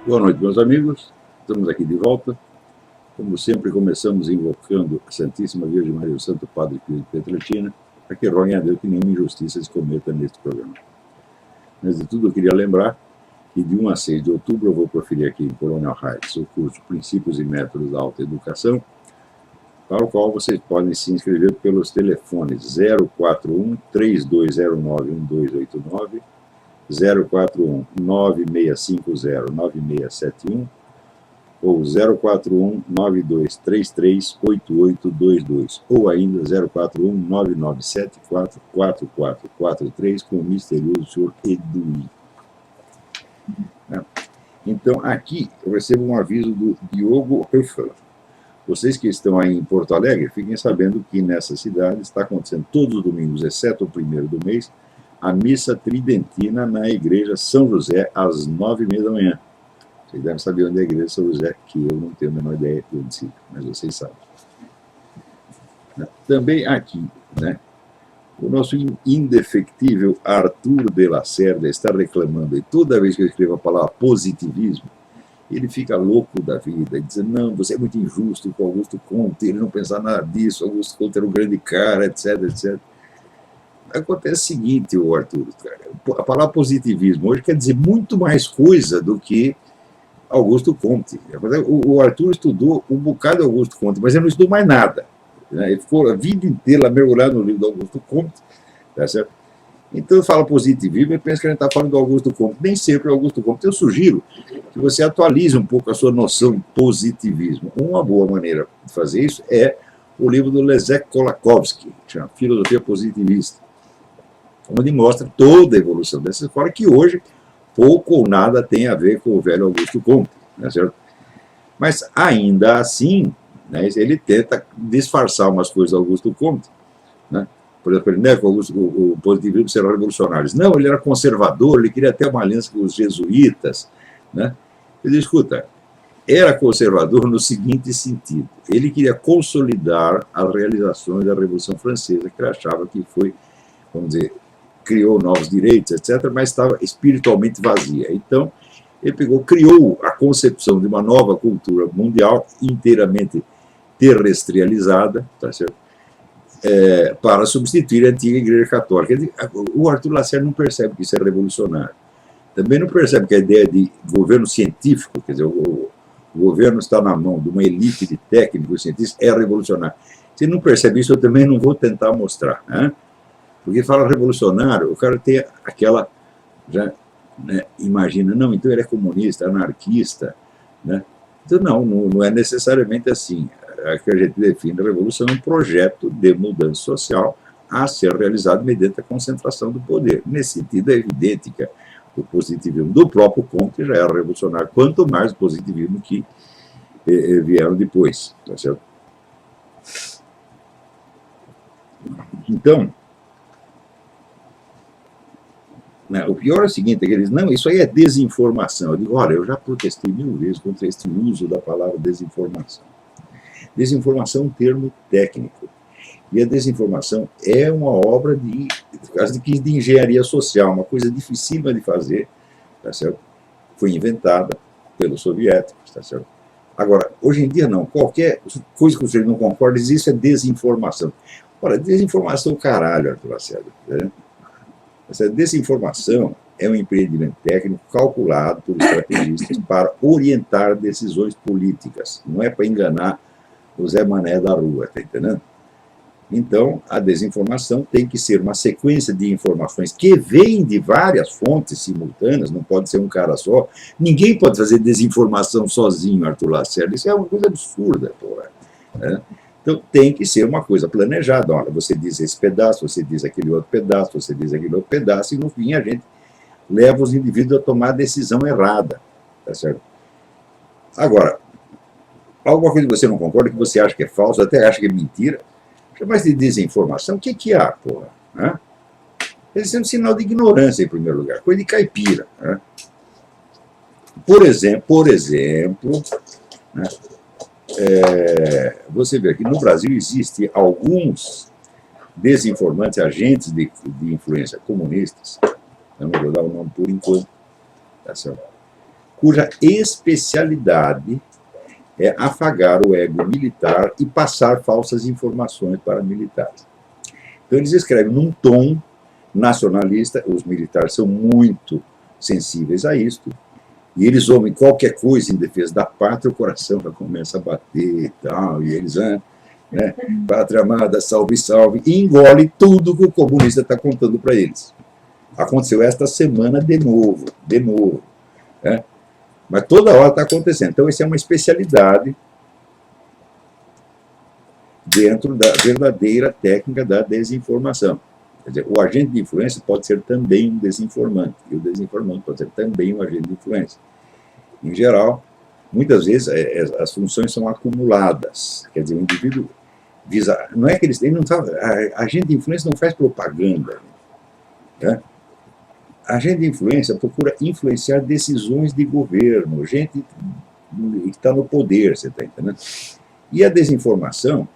Boa noite, meus amigos. Estamos aqui de volta. Como sempre, começamos invocando a Santíssima Virgem Maria, o Santo Padre Pio de Pietrelcina, para que roguem a Deus que nenhuma injustiça se cometa neste programa. Antes de tudo, eu queria lembrar que de 1 a 6 de outubro eu vou proferir aqui em Coronel Heights o curso Princípios e Métodos da Alta Educação, para o qual vocês podem se inscrever pelos telefones 041 3209 1289, 041 9650 9671 ou 041 9233 8822 ou ainda 041 9974 4443 com o misterioso senhor Eduí. Então, aqui eu recebo um aviso do Diogo Huffel. Vocês que estão aí em Porto Alegre, fiquem sabendo que nessa cidade está acontecendo todos os domingos, exceto o primeiro do mês, a missa tridentina na igreja São José, às 9h30 da manhã. Vocês devem saber onde é a igreja São José, que eu não tenho a menor ideia de onde fica, mas vocês sabem. Também aqui, o nosso indefectível Arthur de Lacerda está reclamando, e toda vez que eu escrevo a palavra positivismo, ele fica louco da vida, dizendo, não, você é muito injusto com Augusto Comte, ele não pensava nada disso, Augusto Comte era um grande cara, etc, etc. Acontece o seguinte, Arthur, a palavra positivismo hoje quer dizer muito mais coisa do que Augusto Comte. O Arthur estudou um bocado de Augusto Comte, mas ele não estudou mais nada. Ele ficou a vida inteira mergulhado no livro do Augusto Comte, tá certo? Então, fala positivismo e pensa que a gente está falando do Augusto Comte. Nem sempre é o Augusto Comte. Eu sugiro que você atualize um pouco a sua noção de positivismo. Uma boa maneira de fazer isso é o livro do Leszek Kolakowski, que chama Filosofia Positivista, onde mostra toda a evolução dessa escola, que hoje pouco ou nada tem a ver com o velho Augusto Comte, né, certo? Mas, ainda assim, ele tenta disfarçar umas coisas do Augusto Comte, né? Por exemplo, ele nega o positivismo será revolucionário. Não, ele era conservador, ele queria ter uma aliança com os jesuítas, né? Ele diz, escuta, era conservador no seguinte sentido, ele queria consolidar as realizações da Revolução Francesa, que ele achava que foi, vamos dizer, criou novos direitos, etc., mas estava espiritualmente vazia. Então, ele criou a concepção de uma nova cultura mundial inteiramente terrestrializada, tá certo? Para substituir a antiga Igreja Católica. O Arthur Lacerda não percebe que isso é revolucionário. Também não percebe que a ideia de governo científico, quer dizer, o governo está na mão de uma elite de técnicos cientistas, é revolucionário. Se não percebe isso, eu também não vou tentar mostrar, né? Porque fala revolucionário, o cara tem aquela, imagina, não, então ele é comunista, anarquista, né? Então não é necessariamente assim. A que a gente define a revolução é um projeto de mudança social a ser realizado mediante a concentração do poder. Nesse sentido, é evidente que o positivismo do próprio Comte já era revolucionário, quanto mais o positivismo que vieram depois, tá certo? Então, o pior é o seguinte, é que eles, não, isso aí é desinformação. Eu digo, olha, eu já protestei 1000 vezes contra este uso da palavra desinformação. Desinformação é um termo técnico. E a desinformação é uma obra de engenharia social, uma coisa dificílima de fazer, tá certo? Foi inventada pelos soviéticos, tá certo? Agora, hoje em dia não, qualquer coisa que você não concorda, isso é desinformação. Ora, desinformação caralho, Arthur Lacerda, né? Essa desinformação é um empreendimento técnico calculado por estrategistas para orientar decisões políticas, não é para enganar o Zé Mané da rua, tá entendendo? Então, a desinformação tem que ser uma sequência de informações que vêm de várias fontes simultâneas, não pode ser um cara só. Ninguém pode fazer desinformação sozinho, Arthur Lacerda, isso é uma coisa absurda, porra, né? Então, tem que ser uma coisa planejada. Olha, você diz esse pedaço, você diz aquele outro pedaço, você diz aquele outro pedaço, e no fim a gente leva os indivíduos a tomar a decisão errada, tá certo? Agora, alguma coisa que você não concorda, que você acha que é falso, até acha que é mentira, mas de desinformação, o que há, porra? Né? Esse é um sinal de ignorância, em primeiro lugar, coisa de caipira. Né? Por exemplo, né? Você vê que no Brasil existem alguns desinformantes, agentes de influência comunistas, eu não vou dar o nome por enquanto, tá certo? cuja especialidade é afagar o ego militar e passar falsas informações para militares. Então, eles escrevem num tom nacionalista, os militares são muito sensíveis a isto, e eles ouvem qualquer coisa em defesa da pátria, o coração já começa a bater e tal, e eles, né, pátria amada, salve, salve, e engole tudo que o comunista está contando para eles. Aconteceu esta semana de novo, né? Mas toda hora está acontecendo. Então, isso é uma especialidade dentro da verdadeira técnica da desinformação. Quer dizer, o agente de influência pode ser também um desinformante, e o desinformante pode ser também um agente de influência. Em geral, muitas vezes, as funções são acumuladas. Quer dizer, o indivíduo visa... Não é que ele não tá, a agente de influência não faz propaganda, né? A agente de influência procura influenciar decisões de governo, gente que está no poder, você está entendendo? E a desinformação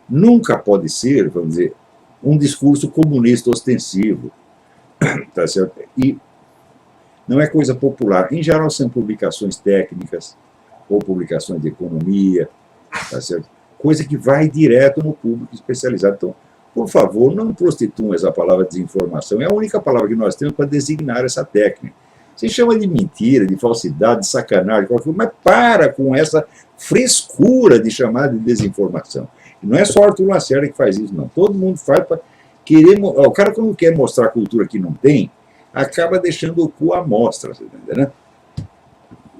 nunca pode ser, vamos dizer, um discurso comunista ostensivo, tá certo? E não é coisa popular. Em geral, são publicações técnicas ou publicações de economia, tá certo? Coisa que vai direto no público especializado. Então, por favor, não prostituam essa palavra desinformação. É a única palavra que nós temos para designar essa técnica. Você chama de mentira, de falsidade, de sacanagem, qualquer coisa, mas para com essa frescura de chamar de desinformação. E não é só Arthur Lacerda que faz isso, não. Todo mundo faz para querer... O cara, quando quer mostrar cultura que não tem, acaba deixando o cu à mostra, você entende, né?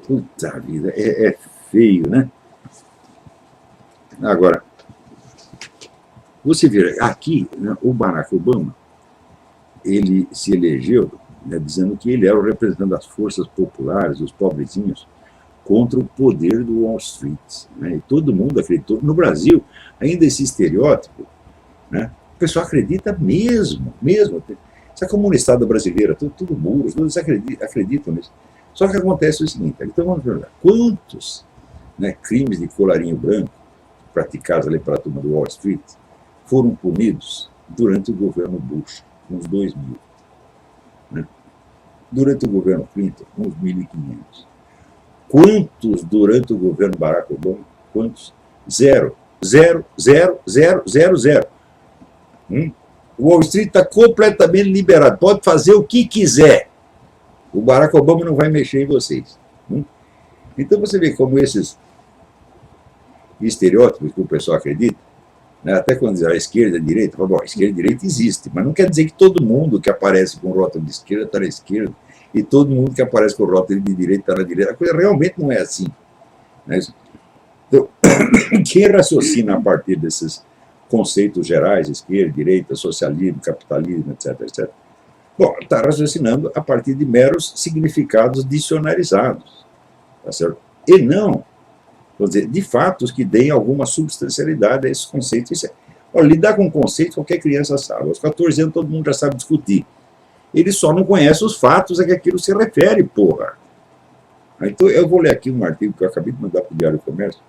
Puta vida, é feio, né? Agora, você vê, aqui, né, o Barack Obama, ele se elegeu, né, dizendo que ele era o representante das forças populares, dos pobrezinhos, contra o poder do Wall Street. Né, e todo mundo acreditou. No Brasil, ainda esse estereótipo, né, o pessoal acredita mesmo. Essa comunidade brasileira, tudo burro, todos acreditam nisso. Só que acontece o seguinte, então vamos ver, quantos, né, crimes de colarinho branco praticados ali para a turma do Wall Street foram punidos durante o governo Bush, uns 2.000. Né? Durante o governo Clinton, uns 1.500. Quantos durante o governo Barack Obama? Quantos? Zero. O Wall Street está completamente liberado, pode fazer o que quiser. O Barack Obama não vai mexer em vocês. Então você vê como esses estereótipos que o pessoal acredita, né, até quando diz a esquerda e a direita, fala, bom, a esquerda e a direita existe, mas não quer dizer que todo mundo que aparece com o rótulo de esquerda está na esquerda, e todo mundo que aparece com o rótulo de direita está na direita. A coisa realmente não é assim. Né? Então, quem raciocina a partir desses conceitos gerais, esquerda, direita, socialismo, capitalismo, etc., bom, está raciocinando a partir de meros significados dicionarizados, tá certo? E não, vou dizer, de fatos que deem alguma substancialidade a esses conceitos. Olha, lidar com conceitos qualquer criança sabe. Aos 14 anos todo mundo já sabe discutir. Ele só não conhece os fatos a que aquilo se refere, porra. Então eu vou ler aqui um artigo que eu acabei de mandar para o Diário do Comércio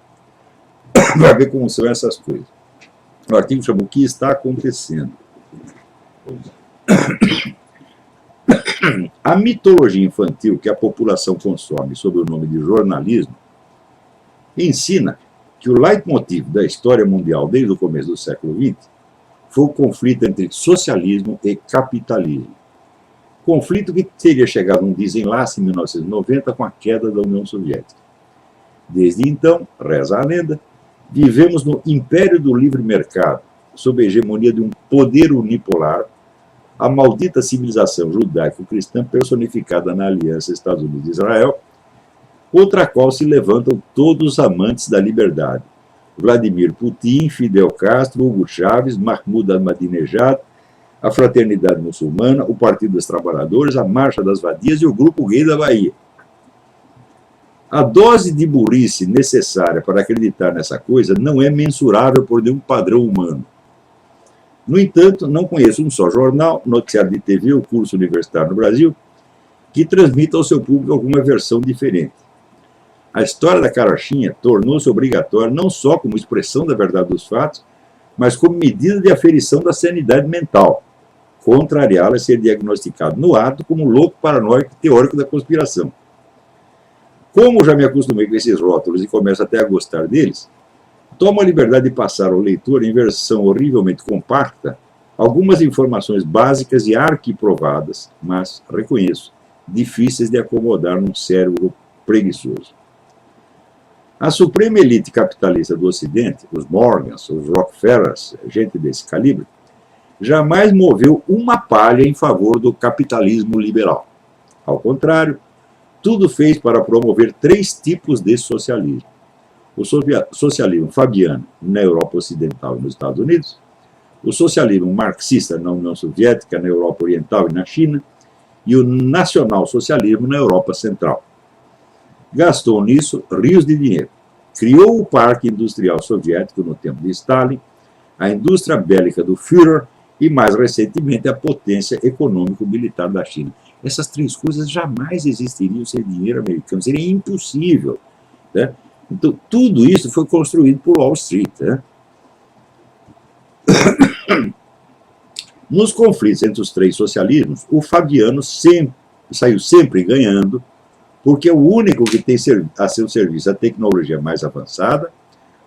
para ver como são essas coisas. O artigo chama O que está acontecendo. A mitologia infantil que a população consome sob o nome de jornalismo ensina que o leitmotiv da história mundial desde o começo do século XX foi o conflito entre socialismo e capitalismo. Conflito que teria chegado a um desenlace em 1990 com a queda da União Soviética. Desde então, reza a lenda, vivemos no império do livre mercado, sob a hegemonia de um poder unipolar, a maldita civilização judaico-cristã personificada na aliança Estados Unidos-Israel, contra a qual se levantam todos os amantes da liberdade. Vladimir Putin, Fidel Castro, Hugo Chávez, Mahmoud Ahmadinejad, a Fraternidade Muçulmana, o Partido dos Trabalhadores, a Marcha das Vadias e o Grupo Gay da Bahia. A dose de burrice necessária para acreditar nessa coisa não é mensurável por nenhum padrão humano. No entanto, não conheço um só jornal, noticiário de TV ou curso universitário no Brasil que transmita ao seu público alguma versão diferente. A história da carochinha tornou-se obrigatória não só como expressão da verdade dos fatos, mas como medida de aferição da sanidade mental, contrariá-la a ser diagnosticado no ato como louco paranoico teórico da conspiração. Como já me acostumei com esses rótulos e começo até a gostar deles, tomo a liberdade de passar ao leitor, em versão horrivelmente compacta, algumas informações básicas e arquiprovadas, mas, reconheço, difíceis de acomodar num cérebro preguiçoso. A suprema elite capitalista do Ocidente, os Morgans, os Rockefellers, gente desse calibre, jamais moveu uma palha em favor do capitalismo liberal. Ao contrário, tudo fez para promover 3 tipos de socialismo. O socialismo fabiano na Europa Ocidental e nos Estados Unidos, o socialismo marxista na União Soviética, na Europa Oriental e na China, e o nacional-socialismo na Europa Central. Gastou nisso rios de dinheiro. Criou o parque industrial soviético no tempo de Stalin, a indústria bélica do Führer e, mais recentemente, a potência econômico-militar da China. Essas 3 coisas jamais existiriam sem dinheiro americano, seria impossível, né? Então, tudo isso foi construído por Wall Street, né? Nos conflitos entre os 3 socialismos, o fabiano saiu sempre ganhando, porque é o único que tem a seu serviço a tecnologia mais avançada,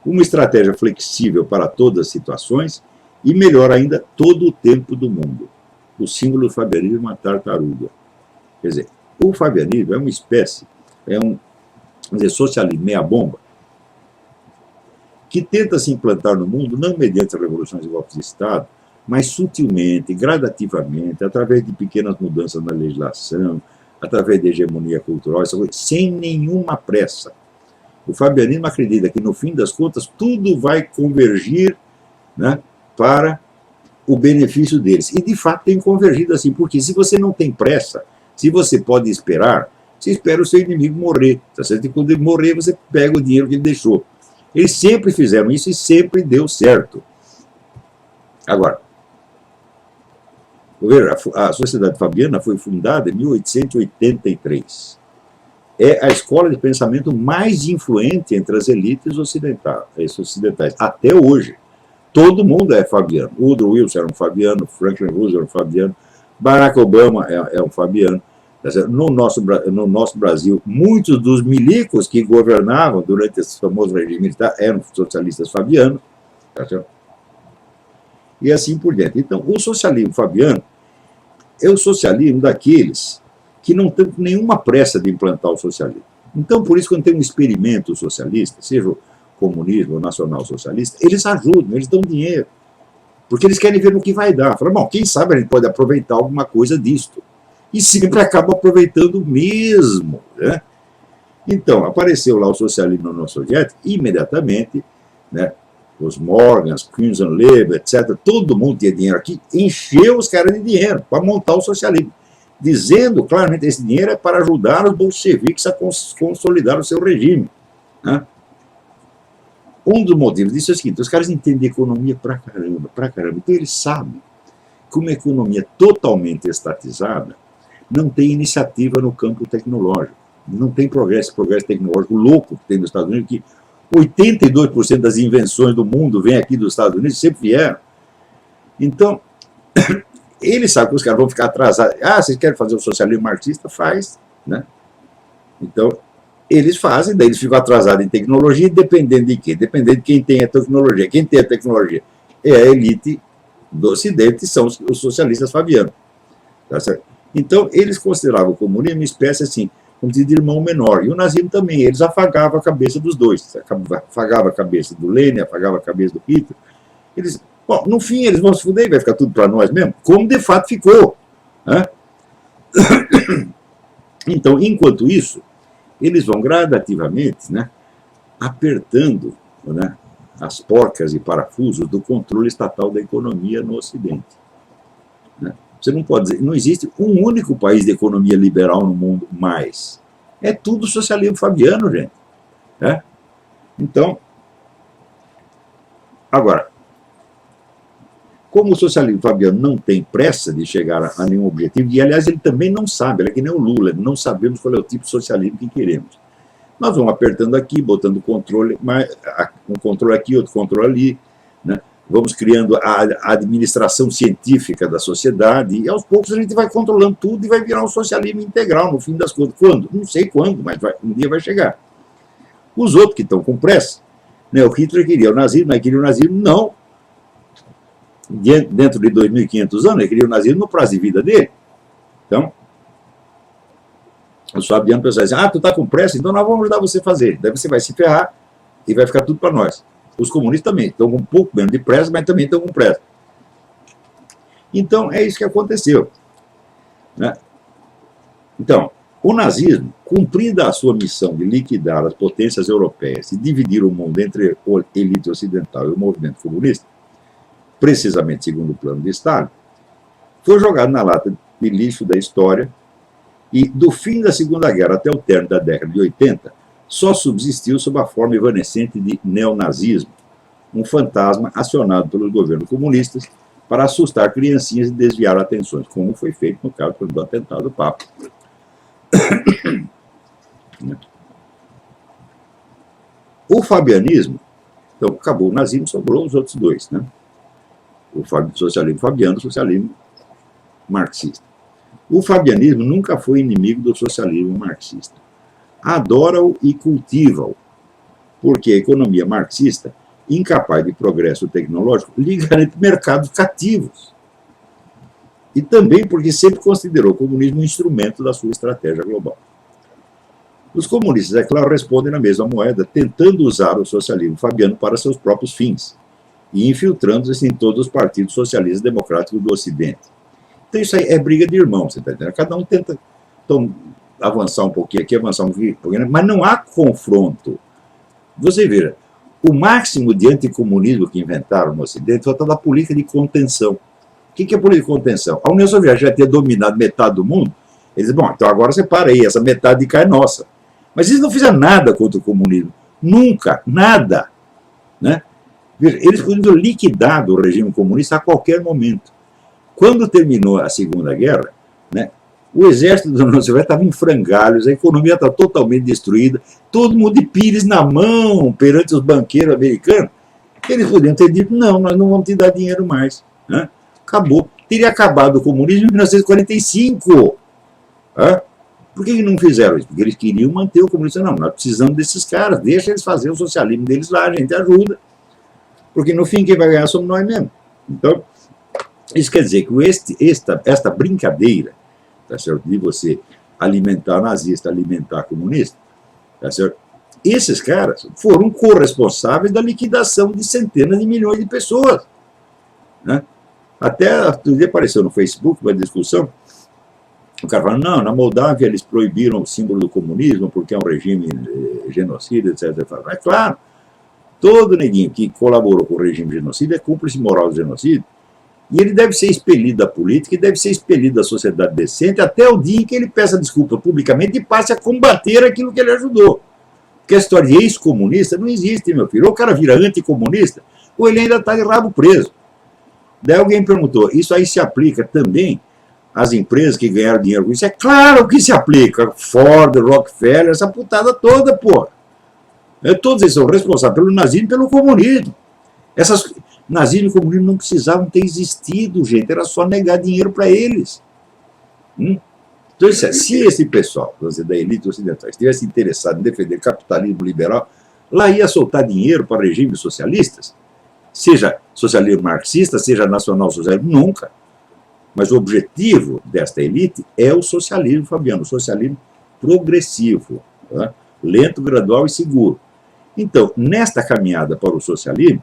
uma estratégia flexível para todas as situações e, melhor ainda, todo o tempo do mundo. O símbolo do fabianismo é uma tartaruga. Quer dizer, o fabianismo é uma espécie, é um socialismo meia-bomba, que tenta se implantar no mundo não mediante revoluções e golpes de Estado, mas sutilmente, gradativamente, através de pequenas mudanças na legislação, através da hegemonia cultural, sem nenhuma pressa. O fabianismo acredita que, no fim das contas, tudo vai convergir, né, para o benefício deles. E, de fato, tem convergido assim, porque se você não tem pressa, se você pode esperar, você espera o seu inimigo morrer. E quando ele morrer, você pega o dinheiro que ele deixou. Eles sempre fizeram isso e sempre deu certo. Agora, a Sociedade Fabiana foi fundada em 1883. É a escola de pensamento mais influente entre as elites ocidentais, até hoje. Todo mundo é fabiano. Woodrow Wilson era um fabiano, Franklin Roosevelt era um fabiano, Barack Obama é um fabiano. No nosso Brasil, muitos dos milicos que governavam durante esse famoso regime militar eram socialistas fabianos. E assim por diante. Então, o socialismo fabiano é o socialismo daqueles que não têm nenhuma pressa de implantar o socialismo. Então, por isso, quando tem um experimento socialista, seja o comunismo ou nacional-socialista, eles ajudam, eles dão dinheiro. Porque eles querem ver no que vai dar. Falam, bom, quem sabe a gente pode aproveitar alguma coisa disto. E sempre acaba aproveitando mesmo, né? Então, apareceu lá o socialismo na União Soviética, imediatamente, né, os Morgans, Crimson Label, etc., todo mundo tinha dinheiro aqui, encheu os caras de dinheiro para montar o socialismo, dizendo claramente que esse dinheiro é para ajudar os bolcheviques a consolidar o seu regime, né? Um dos motivos disso é o seguinte: os caras entendem economia pra caramba, então eles sabem que uma economia totalmente estatizada não tem iniciativa no campo tecnológico, não tem progresso tecnológico louco que tem nos Estados Unidos, que 82% das invenções do mundo vem aqui dos Estados Unidos, sempre vieram. Então, eles sabem que os caras vão ficar atrasados. Ah, vocês querem fazer o socialismo marxista? Faz, né? Então, eles fazem, daí eles ficam atrasados em tecnologia, dependendo de quê? Dependendo de quem tem a tecnologia. Quem tem a tecnologia é a elite do Ocidente, são os socialistas fabianos. Tá certo? Então, eles consideravam o comunismo uma espécie assim, como de irmão menor. E o nazismo também, eles afagavam a cabeça dos dois. Afagavam a cabeça do Lenin, afagavam a cabeça do Hitler. Eles, bom, no fim, eles vão se fuder e vai ficar tudo para nós mesmo, como de fato ficou, né? Então, enquanto isso, eles vão gradativamente, né, apertando, né, as porcas e parafusos do controle estatal da economia no Ocidente. Né? Você não pode dizer, não existe um único país de economia liberal no mundo mais. É tudo socialismo fabiano, gente. Né? Então, agora, como o socialismo fabiano não tem pressa de chegar a nenhum objetivo, e aliás ele também não sabe, ele é que nem o Lula, não sabemos qual é o tipo de socialismo que queremos. Nós vamos apertando aqui, botando controle, um controle aqui, outro controle ali, né? vamos criando a administração científica da sociedade, e aos poucos a gente vai controlando tudo e vai virar um socialismo integral, no fim das contas. Quando? Não sei quando, mas um dia vai chegar. Os outros que estão com pressa, né, o Hitler queria o nazismo, mas queria o nazismo não dentro de 2.500 anos, ele queria o nazismo no prazo de vida dele. Então, os fabianos pensaram assim, tu está com pressa, então nós vamos ajudar você a fazer. Daí você vai se ferrar e vai ficar tudo para nós. Os comunistas também estão com um pouco menos de pressa, mas também estão com pressa. Então, é isso que aconteceu, né? Então, o nazismo, cumprida a sua missão de liquidar as potências europeias e dividir o mundo entre a elite ocidental e o movimento comunista, precisamente segundo o plano de Stalin, foi jogado na lata de lixo da história e, do fim da Segunda Guerra até o término da década de 80, só subsistiu sob a forma evanescente de neonazismo, um fantasma acionado pelos governos comunistas para assustar criancinhas e desviar atenções, como foi feito no caso do atentado do Papa. O fabianismo, então acabou o nazismo, sobrou os outros dois, né? O socialismo fabiano, o socialismo marxista. O fabianismo nunca foi inimigo do socialismo marxista. Adora-o e cultiva-o, porque a economia marxista, incapaz de progresso tecnológico, lhe garante mercados cativos. E também porque sempre considerou o comunismo um instrumento da sua estratégia global. Os comunistas, é claro, respondem na mesma moeda, tentando usar o socialismo fabiano para seus próprios fins e infiltrando-se em todos os partidos socialistas democráticos do Ocidente. Então isso aí é briga de irmãos, você está entendendo? Cada um tenta avançar um pouquinho aqui, avançar um pouquinho, mas não há confronto. Você veja, o máximo de anticomunismo que inventaram no Ocidente foi a tal da política de contenção. O que é política de contenção? A União Soviética já tinha dominado metade do mundo, eles dizem, bom, então agora você para aí, essa metade de cá é nossa. Mas eles não fizeram nada contra o comunismo. Nunca, nada. Né? Eles podiam liquidar o regime comunista a qualquer momento. Quando terminou a Segunda Guerra, né, o exército da União Soviética estava em frangalhos, a economia estava totalmente destruída, todo mundo de pires na mão perante os banqueiros americanos. Eles podiam ter dito, não, nós não vamos te dar dinheiro mais. Né? Acabou. Teria acabado o comunismo em 1945. Né? Por que não fizeram isso? Porque eles queriam manter o comunismo. Não, nós precisamos desses caras, deixa eles fazerem o socialismo deles lá, a gente ajuda. Porque no fim quem vai ganhar somos nós mesmos. Então, isso quer dizer que esta brincadeira, tá certo, de você alimentar nazista, alimentar comunista, tá certo? Esses caras foram corresponsáveis da liquidação de centenas de milhões de pessoas. Né? Até outro dia apareceu no Facebook uma discussão, o cara falando, não, na Moldávia eles proibiram o símbolo do comunismo porque é um regime genocida, etc. É claro, todo neguinho que colaborou com o regime genocida é cúmplice moral do genocídio. E ele deve ser expelido da política e deve ser expelido da sociedade decente até o dia em que ele peça desculpa publicamente e passe a combater aquilo que ele ajudou. Porque a história de ex-comunista não existe, meu filho. Ou o cara vira anticomunista, ou ele ainda está de rabo preso. Daí alguém perguntou, isso aí se aplica também às empresas que ganharam dinheiro com isso? É claro que se aplica. Ford, Rockefeller, essa putada toda, pô. Todos eles são responsáveis pelo nazismo e pelo comunismo. Nazismo e comunismo não precisavam ter existido, gente. Era só negar dinheiro para eles. Então, se esse pessoal da elite ocidental estivesse interessado em defender capitalismo liberal, lá ia soltar dinheiro para regimes socialistas, seja socialismo marxista, seja nacional-socialismo, nunca. Mas o objetivo desta elite é o socialismo fabiano, o socialismo progressivo, tá? Lento, gradual e seguro. Então, nesta caminhada para o socialismo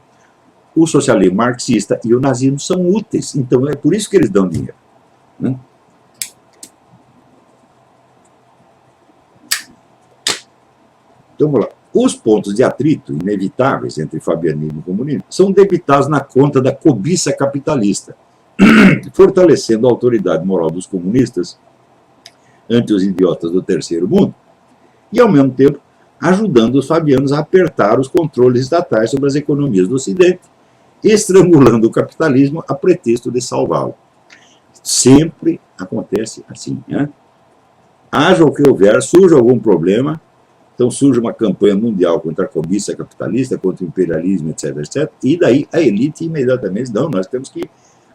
marxista e o nazismo são úteis. Então, é por isso que eles dão dinheiro. Né? Então, vamos lá. Os pontos de atrito inevitáveis entre fabianismo e comunismo são debitados na conta da cobiça capitalista, fortalecendo a autoridade moral dos comunistas ante os idiotas do terceiro mundo e, ao mesmo tempo, ajudando os fabianos a apertar os controles estatais sobre as economias do Ocidente, estrangulando o capitalismo a pretexto de salvá-lo. Sempre acontece assim. Né? Haja o que houver, surja algum problema, Então surge uma campanha mundial contra a cobiça capitalista, contra o imperialismo, etc, etc. E daí a elite imediatamente, não, nós temos que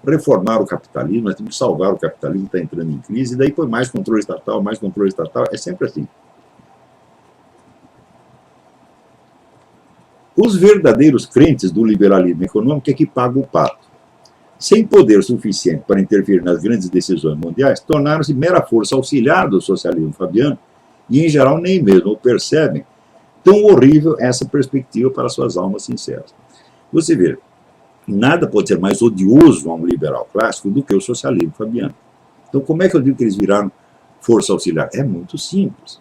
reformar o capitalismo, nós temos que salvar o capitalismo que está entrando em crise, e daí põe mais controle estatal, é sempre assim. Os verdadeiros crentes do liberalismo econômico é que pagam o pato. Sem poder suficiente para intervir nas grandes decisões mundiais, tornaram-se mera força auxiliar do socialismo fabiano e, em geral, nem mesmo percebem tão horrível essa perspectiva para suas almas sinceras. Você vê, nada pode ser mais odioso a um liberal clássico do que o socialismo fabiano. Então, como é que eu digo que eles viraram força auxiliar? É muito simples.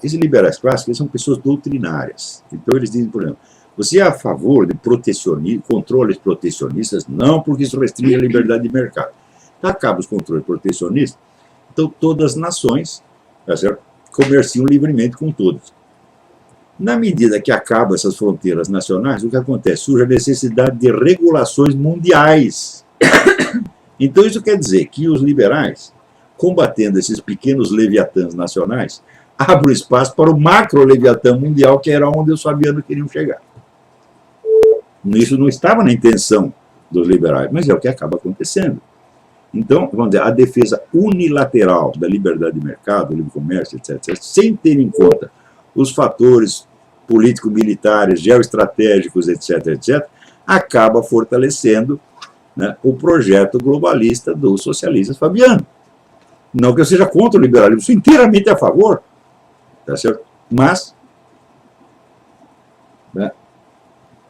Esses liberais clássicos eles são pessoas doutrinárias. Então, eles dizem, por exemplo, você é a favor de controles protecionistas? Não, porque isso restringe a liberdade de mercado. Acaba os controles protecionistas, então todas as nações, tá certo, comerciam livremente com todos. Na medida que acabam essas fronteiras nacionais, o que acontece? Surge a necessidade de regulações mundiais. Então isso quer dizer que os liberais, combatendo esses pequenos leviatãs nacionais, abrem espaço para o macro-leviatã mundial, que era onde os fabianos queriam chegar. Isso não estava na intenção dos liberais, mas é o que acaba acontecendo. Então, vamos dizer, a defesa unilateral da liberdade de mercado, do livre comércio, etc., sem ter em conta os fatores político-militares, geoestratégicos, etc., etc., acaba fortalecendo, né, o projeto globalista dos socialistas fabianos. Não que eu seja contra o liberalismo, sou inteiramente a favor, tá certo? Mas, né,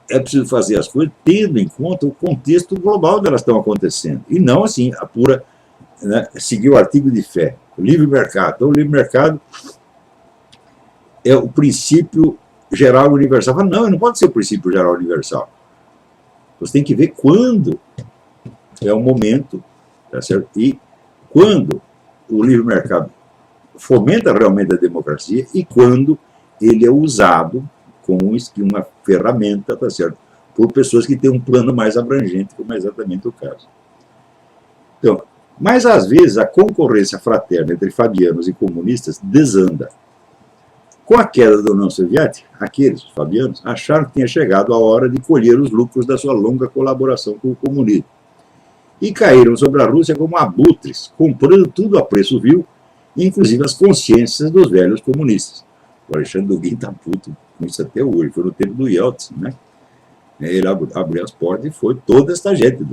é preciso fazer as coisas tendo em conta o contexto global onde elas estão acontecendo. E não, assim, a pura, né, seguir o artigo de fé. O livre mercado. Então, o livre mercado é o princípio geral universal. Não, não pode ser o princípio geral universal. Você tem que ver quando é o momento, tá certo? E quando o livre mercado fomenta realmente a democracia e quando ele é usado como uma ferramenta, tá certo, por pessoas que têm um plano mais abrangente, como é exatamente o caso. Então, mas às vezes a concorrência fraterna entre fabianos e comunistas desanda. Com a queda da União Soviética, aqueles fabianos acharam que tinha chegado a hora de colher os lucros da sua longa colaboração com o comunismo. E caíram sobre a Rússia como abutres, comprando tudo a preço vil, inclusive as consciências dos velhos comunistas. O Alexandre Dugin está puto com isso até hoje. Foi no tempo do Yeltsin, né? Ele abriu as portas e foi toda esta gente,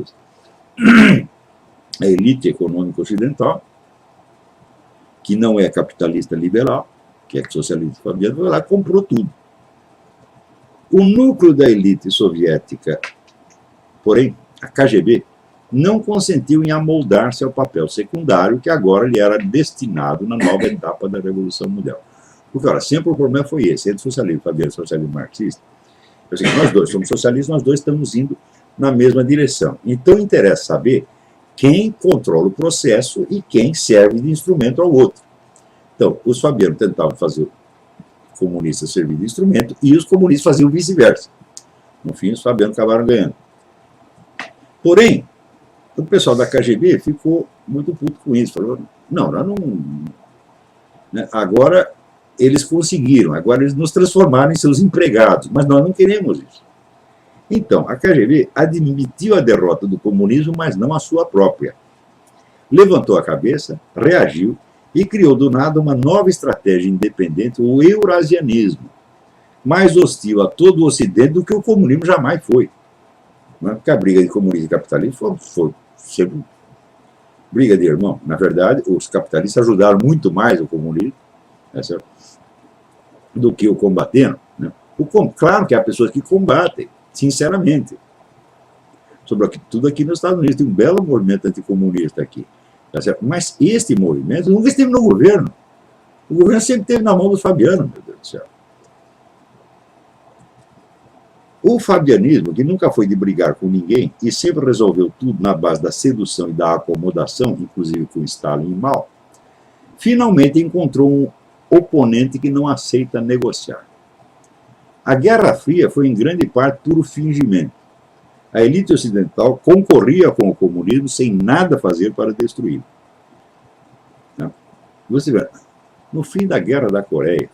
a elite econômica ocidental, que não é capitalista liberal, que é socialista fabiano, foi lá e comprou tudo. O núcleo da elite soviética, porém, a KGB, não consentiu em amoldar-se ao papel secundário que agora lhe era destinado na nova etapa da Revolução Mundial. Porque, olha, sempre o problema foi esse, entre socialismo fabiano e socialismo marxista. Assim, nós dois somos socialistas, nós dois estamos indo na mesma direção. Então, interessa saber quem controla o processo e quem serve de instrumento ao outro. Então, os fabianos tentavam fazer o comunista servir de instrumento e os comunistas faziam vice-versa. No fim, os fabianos acabaram ganhando. Porém, o pessoal da KGB ficou muito puto com isso. Falou, não, nós não... Né, agora eles conseguiram, agora eles nos transformaram em seus empregados, mas nós não queremos isso. Então, a KGB admitiu a derrota do comunismo, mas não a sua própria. Levantou a cabeça, reagiu e criou do nada uma nova estratégia independente, o eurasianismo, mais hostil a todo o Ocidente do que o comunismo jamais foi. Porque a briga de comunismo e capitalismo foi sempre briga de irmão. Na verdade, os capitalistas ajudaram muito mais o comunismo, né, do que o combatendo. Né? Claro que há pessoas que combatem, sinceramente. Sobretudo aqui nos Estados Unidos, tem um belo movimento anticomunista aqui. Tá certo? Mas este movimento nunca esteve no governo. O governo sempre esteve na mão dos fabianos, meu Deus do céu. O fabianismo, que nunca foi de brigar com ninguém e sempre resolveu tudo na base da sedução e da acomodação, inclusive com Stalin e Mao, finalmente encontrou um oponente que não aceita negociar. A Guerra Fria foi em grande parte puro fingimento. A elite ocidental concorria com o comunismo sem nada fazer para destruí-lo. Você vê, no fim da Guerra da Coreia,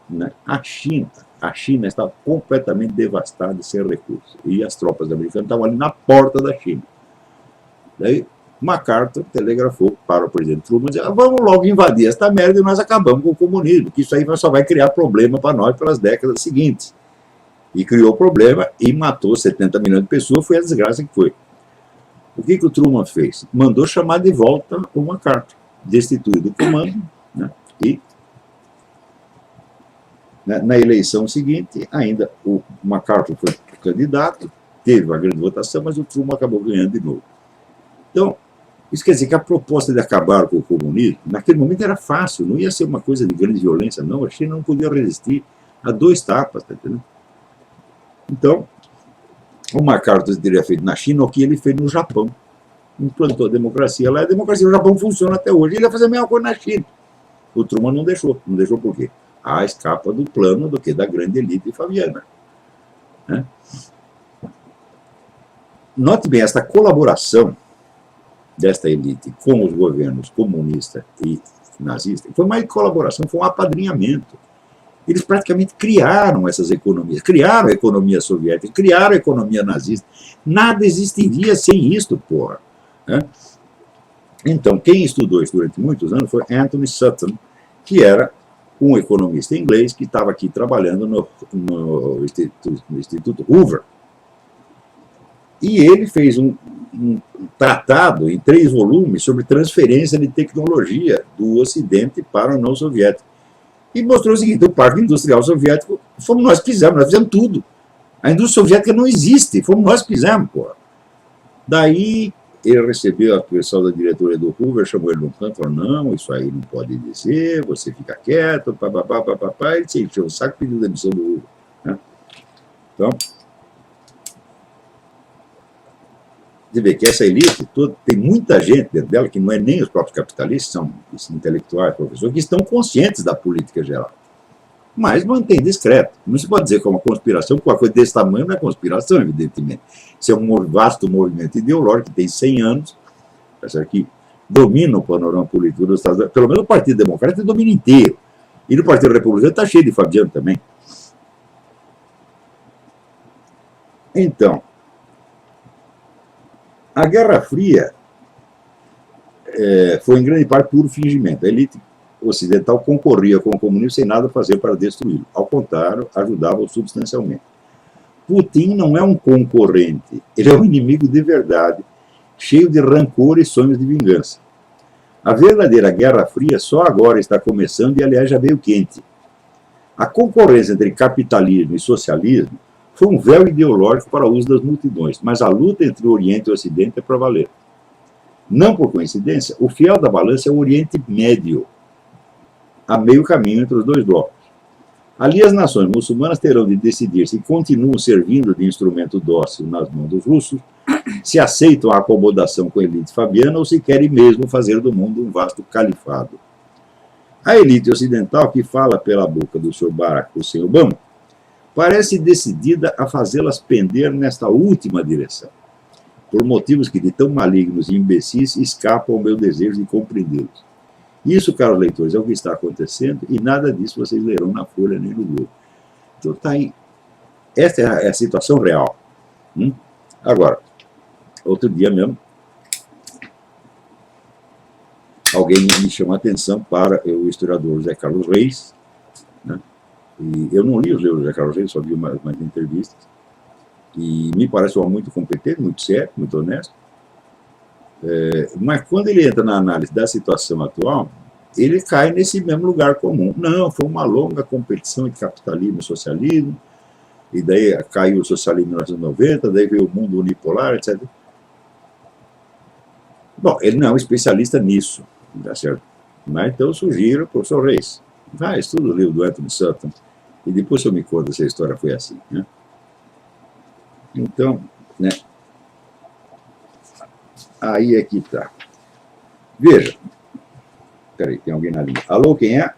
né? A China estava completamente devastada e sem recursos. E as tropas americanas estavam ali na porta da China. Daí MacArthur telegrafou para o presidente Truman e disse: vamos logo invadir esta merda e nós acabamos com o comunismo, que isso aí só vai criar problema para nós pelas décadas seguintes. E criou problema e matou 70 milhões de pessoas, foi a desgraça que foi. O que o Truman fez? Mandou chamar de volta o MacArthur, destituído do comando, né? E na eleição seguinte, ainda o MacArthur foi candidato, teve uma grande votação, mas o Truman acabou ganhando de novo. Então, isso quer dizer que a proposta de acabar com o comunismo, naquele momento era fácil, não ia ser uma coisa de grande violência, não. A China não podia resistir a 2 tapas, tá entendendo? Então, o MacArthur teria feito na China o que ele fez no Japão. Implantou a democracia lá, a democracia no Japão funciona até hoje. Ele ia fazer a mesma coisa na China. O Truman não deixou. Não deixou por quê? Escapa do plano do que da grande elite fabiana. Né? Note bem, esta colaboração desta elite com os governos comunista e nazista foi mais colaboração, foi um apadrinhamento. Eles praticamente criaram essas economias, criaram a economia soviética, criaram a economia nazista. Nada existiria sem isto, porra. Né? Então, quem estudou isso durante muitos anos foi Anthony Sutton, que era um economista inglês que estava aqui trabalhando no Instituto Hoover. E ele fez um tratado em 3 volumes sobre transferência de tecnologia do Ocidente para a União Soviética. E mostrou o seguinte: o parque industrial soviético fomos nós que fizemos tudo. A indústria soviética não existe, fomos nós que fizemos, porra. Daí ele recebeu a pessoal da diretoria do Hoover, chamou ele num canto, falou: não, isso aí não pode dizer, você fica quieto, papapá, papapá, ele se encheu o saco e pediu demissão do Hoover. Né? Então, você vê que essa elite toda, tem muita gente dentro dela, que não é nem os próprios capitalistas, são intelectuais, professores, que estão conscientes da política geral. Mas mantém discreto. Não se pode dizer que é uma conspiração, porque uma coisa desse tamanho não é conspiração, evidentemente. Isso é um vasto movimento ideológico que tem 100 anos, que domina o panorama político dos Estados Unidos. Pelo menos o Partido Democrata domina inteiro. E no Partido Republicano está cheio de fabiano também. Então, a Guerra Fria foi em grande parte puro fingimento. A elite ocidental concorria com o comunismo sem nada fazer para destruí-lo. Ao contrário, ajudava-o substancialmente. Putin não é um concorrente, ele é um inimigo de verdade, cheio de rancor e sonhos de vingança. A verdadeira Guerra Fria só agora está começando e, aliás, já veio quente. A concorrência entre capitalismo e socialismo foi um véu ideológico para o uso das multidões, mas a luta entre o Oriente e o Ocidente é para valer. Não por coincidência, o fiel da balança é o Oriente Médio, a meio caminho entre os 2 blocos. Ali as nações muçulmanas terão de decidir se continuam servindo de instrumento dócil nas mãos dos russos, se aceitam a acomodação com a elite fabiana ou se querem mesmo fazer do mundo um vasto califado. A elite ocidental, que fala pela boca do Sr. Barack Hussein Obama, parece decidida a fazê-las pender nesta última direção, por motivos que de tão malignos e imbecis escapam ao meu desejo de compreendê-los. Isso, caros leitores, é o que está acontecendo e nada disso vocês lerão na Folha nem no Globo. Então está aí. Esta é a situação real. Agora, outro dia mesmo, alguém me chamou a atenção para o historiador José Carlos Reis, né? E eu não li os livros do José Carlos Reis, só vi umas entrevistas, e me parece um homem muito competente, muito sério, muito honesto. Mas quando ele entra na análise da situação atual, ele cai nesse mesmo lugar comum. Não, foi uma longa competição entre capitalismo e socialismo, e daí caiu o socialismo em 1990, daí veio o mundo unipolar, etc. Bom, ele não é um especialista nisso, tá certo? Mas então eu sugiro para o professor Reis, estuda o livro do Anthony Sutton, e depois você me conta se a história foi assim. Né? Então, né? Aí é que está. Veja. Peraí, tem alguém na linha. Alô, quem é?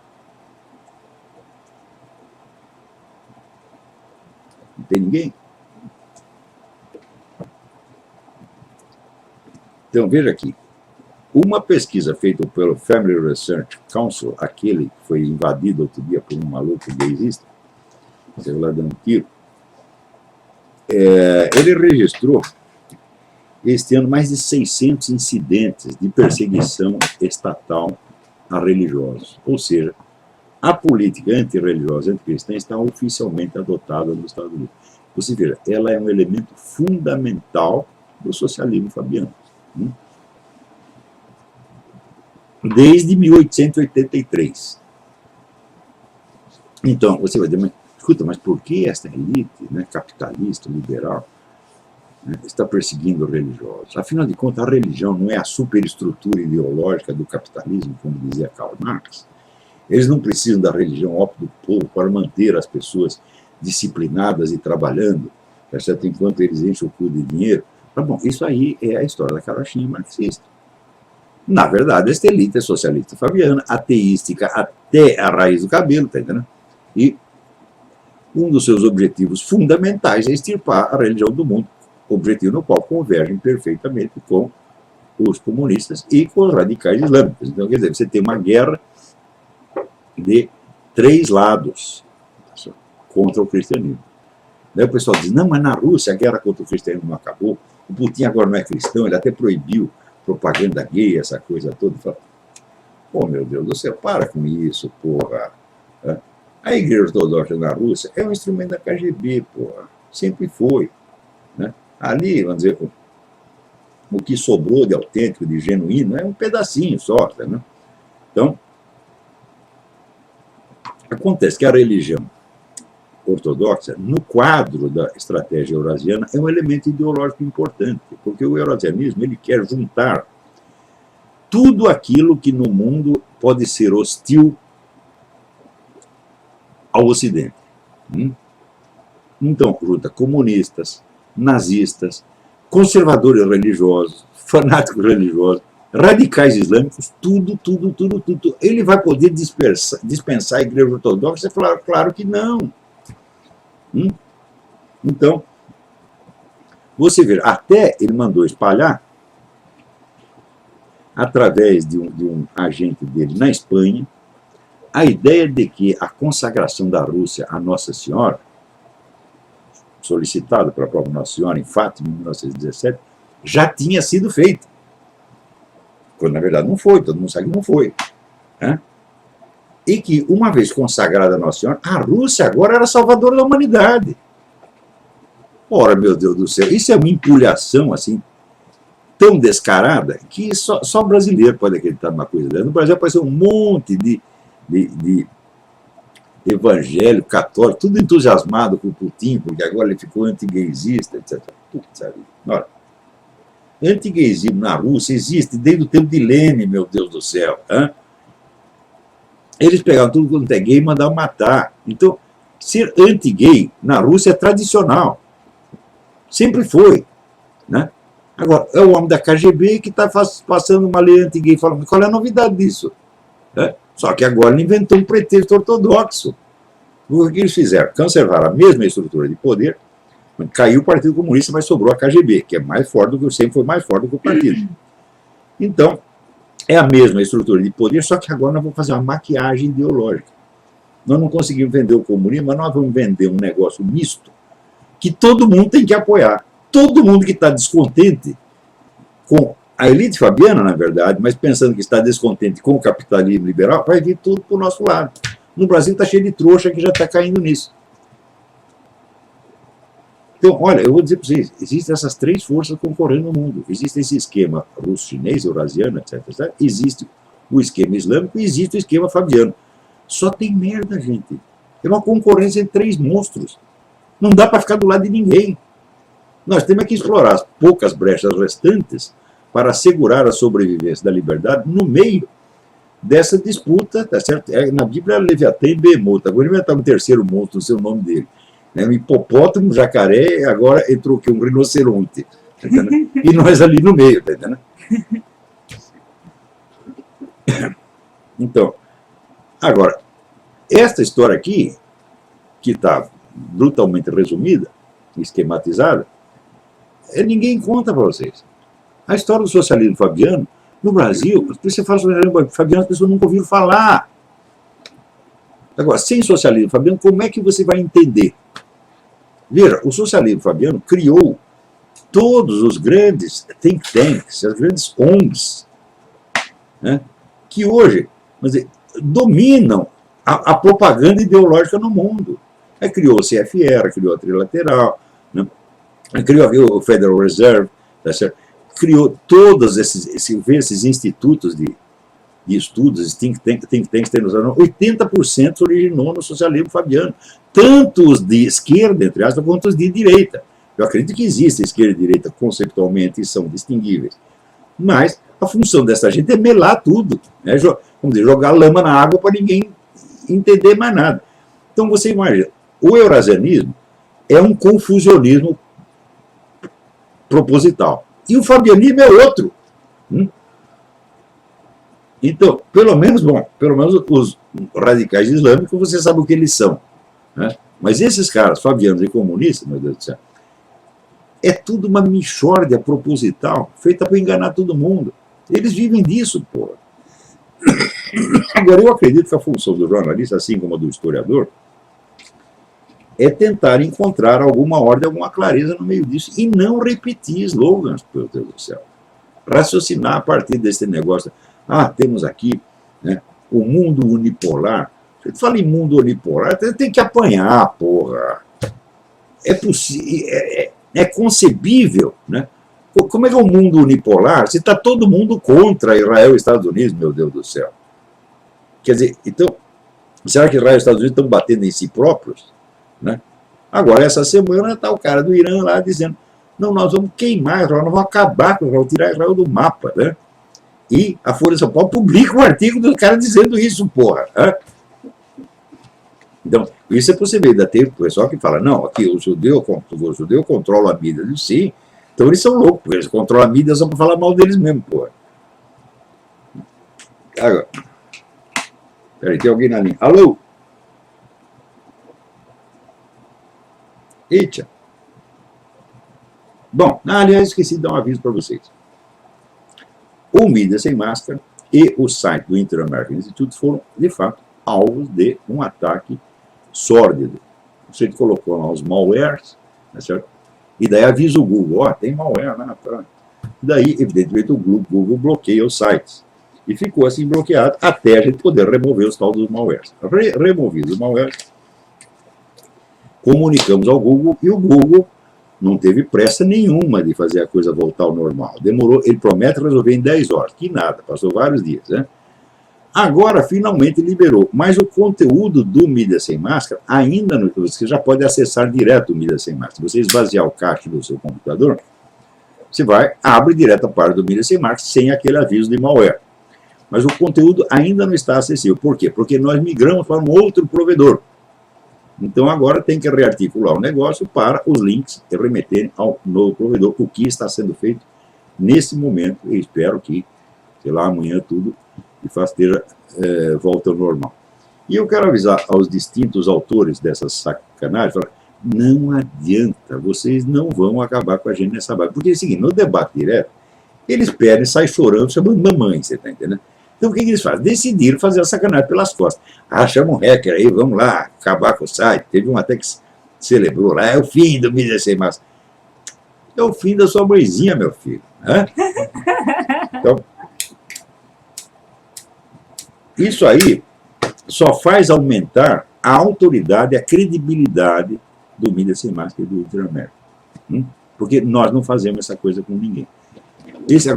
Não tem ninguém? Então, veja aqui. Uma pesquisa feita pelo Family Research Council, aquele que foi invadido outro dia por um maluco gaysista, saiu lá dando tiro, ele registrou este ano mais de 600 incidentes de perseguição estatal a religiosos. Ou seja, a política antirreligiosa, anticristã, está oficialmente adotada nos Estados Unidos. Você veja, ela é um elemento fundamental do socialismo fabiano. Desde 1883. Então, você vai dizer, mas, escuta, mas por que esta elite, né, capitalista, liberal, né, está perseguindo religiosos? Afinal de contas, a religião não é a superestrutura ideológica do capitalismo, como dizia Karl Marx. Eles não precisam da religião ópio do povo para manter as pessoas disciplinadas e trabalhando, certo? Enquanto eles enchem o cu de dinheiro. Tá bom, isso aí é a história da carochinha marxista. Na verdade, esta elite é socialista fabiana, ateística até a raiz do cabelo, tá entendendo? E um dos seus objetivos fundamentais é extirpar a religião do mundo, objetivo no qual convergem perfeitamente com os comunistas e com os radicais islâmicos. Então, quer dizer, você tem uma guerra de 3 lados contra o cristianismo. Daí o pessoal diz, não, mas na Rússia a guerra contra o cristianismo não acabou, o Putin agora não é cristão, ele até proibiu propaganda gay, essa coisa toda. Fala, pô, meu Deus do céu, para com isso, porra. A Igreja Ortodoxa na Rússia é um instrumento da KGB, porra. Sempre foi. Né? Ali, vamos dizer, o que sobrou de autêntico, de genuíno, é um pedacinho só. Tá, né? Então, acontece que a religião ortodoxa, no quadro da estratégia eurasiana, é um elemento ideológico importante, porque o eurasianismo ele quer juntar tudo aquilo que no mundo pode ser hostil ao Ocidente. Então, junta comunistas, nazistas, conservadores religiosos, fanáticos religiosos, radicais islâmicos, tudo. Ele vai poder dispensar a Igreja Ortodoxa? Claro que não. Então, você vê, até ele mandou espalhar, através de um agente dele na Espanha, a ideia de que a consagração da Rússia à Nossa Senhora, solicitada pela própria Nossa Senhora em Fátima, em 1917, já tinha sido feita. Quando, na verdade, não foi, todo mundo sabe que não foi. Né? E que, uma vez consagrada a Nossa Senhora, a Rússia agora era salvadora da humanidade. Ora, meu Deus do céu, isso é uma empulhação, assim, tão descarada, que só brasileiro pode acreditar numa coisa dessa. No Brasil apareceu um monte de evangélico, católico, tudo entusiasmado com o Putin, porque agora ele ficou anti-gaysista, etc. Putz, olha, anti-gaysismo na Rússia existe desde o tempo de Lenin, meu Deus do céu. Eles pegavam tudo quanto é gay e mandavam matar. Então, ser anti-gay na Rússia é tradicional. Sempre foi. Né? Agora, é o homem da KGB que está passando uma lei anti-gay, falando, qual é a novidade disso? Só que agora ele inventou um pretexto ortodoxo. O que eles fizeram? Conservaram a mesma estrutura de poder, caiu o Partido Comunista, mas sobrou a KGB, que é mais forte do que sempre foi mais forte do que o partido. Então, é a mesma estrutura de poder, só que agora nós vamos fazer uma maquiagem ideológica. Nós não conseguimos vender o comunismo, mas nós vamos vender um negócio misto que todo mundo tem que apoiar. Todo mundo que está descontente com a elite fabiana, na verdade, mas pensando que está descontente com o capitalismo liberal, vai vir tudo para o nosso lado. No Brasil está cheio de trouxa que já está caindo nisso. Então, olha, eu vou dizer para vocês, existem essas 3 forças concorrendo no mundo. Existe esse esquema russo-chinês, eurasiano, etc, etc. Existe o esquema islâmico e existe o esquema fabiano. Só tem merda, gente. É uma concorrência entre 3 monstros. Não dá para ficar do lado de ninguém. Nós temos que explorar as poucas brechas restantes para assegurar a sobrevivência da liberdade no meio dessa disputa, tá certo? Na Bíblia, Leviatã e Behemoth. Agora ele inventar um terceiro monstro, no seu nome dele. Um hipopótamo, um jacaré, agora entrou aqui um rinoceronte. Tá, e nós ali no meio, tá entendendo? Então, agora, esta história aqui, que está brutalmente resumida, esquematizada, ninguém conta para vocês. A história do socialismo fabiano No Brasil, você fala sobre Fabiano, as pessoas nunca ouviram falar. Agora, sem socialismo fabiano, como é que você vai entender? Veja, o socialismo fabiano criou todos os grandes think tanks, as grandes ONGs, né, que hoje, vamos dizer, dominam a propaganda ideológica no mundo. Criou o CFR, criou a Trilateral, né, criou o Federal Reserve, tá certo? Criou todos esses institutos de estudos, think tanks, 80% se originou no socialismo fabiano. Tanto os de esquerda, entre aspas, quanto os de direita. Eu acredito que existe esquerda e direita conceitualmente e são distinguíveis. Mas a função dessa gente é melar tudo. Né? Vamos dizer, jogar lama na água para ninguém entender mais nada. Então você imagina, o eurasianismo é um confusionismo proposital. E o fabianismo é outro. Então, pelo menos os radicais islâmicos, você sabe o que eles são. Né? Mas esses caras, fabianos e comunistas, meu Deus do céu, é tudo uma mixórdia proposital, feita para enganar todo mundo. Eles vivem disso, porra. Agora, eu acredito que a função do jornalista, assim como a do historiador, é tentar encontrar alguma ordem, alguma clareza no meio disso, e não repetir slogans, meu Deus do céu. Raciocinar a partir desse negócio. Temos aqui, né, o mundo unipolar. Você fala em mundo unipolar, tem que apanhar, porra. É possível, é concebível, né? Como é que é o mundo unipolar se está todo mundo contra Israel e Estados Unidos, meu Deus do céu? Quer dizer, então, será que Israel e Estados Unidos estão batendo em si próprios? Né? Agora, essa semana está o cara do Irã lá dizendo, não, nós vamos queimar Israel, nós vamos acabar com Israel, tirar Israel do mapa, né? E a Folha de São Paulo publica um artigo do cara dizendo isso, porra. Né? Então, isso é possível. Ainda tem o pessoal que fala, não, aqui o judeu controla a mídia. Sim, então eles são loucos, porque eles controlam a mídia só para falar mal deles mesmo, porra. Agora, peraí, tem alguém na linha. Alô? Eita. Bom, aliás, esqueci de dar um aviso para vocês. O Mídia Sem Máscara e o site do Inter-American Institute foram, de fato, alvos de um ataque sórdido. Você colocou lá os malwares, né, certo? E daí avisa o Google, tem malware lá. Tá. E daí, evidentemente, o Google bloqueia os sites. E ficou assim bloqueado até a gente poder remover os tal dos malwares. Removidos os malwares, comunicamos ao Google e o Google não teve pressa nenhuma de fazer a coisa voltar ao normal. Demorou, ele promete resolver em 10 horas, que nada, passou vários dias, né? Agora, finalmente, liberou. Mas o conteúdo do Mídia Sem Máscara, ainda não, você já pode acessar direto o Mídia Sem Máscara. Se você esvaziar o cache do seu computador, você abre direto a parte do Mídia Sem Máscara, sem aquele aviso de malware. Mas o conteúdo ainda não está acessível. Por quê? Porque nós migramos para um outro provedor. Então, agora tem que rearticular o negócio para os links remeterem ao novo provedor, o que está sendo feito nesse momento. Eu espero que, sei lá, amanhã tudo esteja volta ao normal. E eu quero avisar aos distintos autores dessas sacanagens, falar, não adianta, vocês não vão acabar com a gente nessa base. Porque é o seguinte, no debate direto, eles pedem, saem chorando, chamando mamãe, você está entendendo? Então, o que eles fazem? Decidiram fazer a sacanagem pelas costas. Chama um hacker aí, vamos lá, acabar com o site. Teve um até que celebrou lá, é o fim do Mídia Sem Máscara. É o fim da sua mãezinha, meu filho. Então, isso aí só faz aumentar a autoridade, a credibilidade do Mídia Sem Máscara e do Inter-América. Porque nós não fazemos essa coisa com ninguém. Esse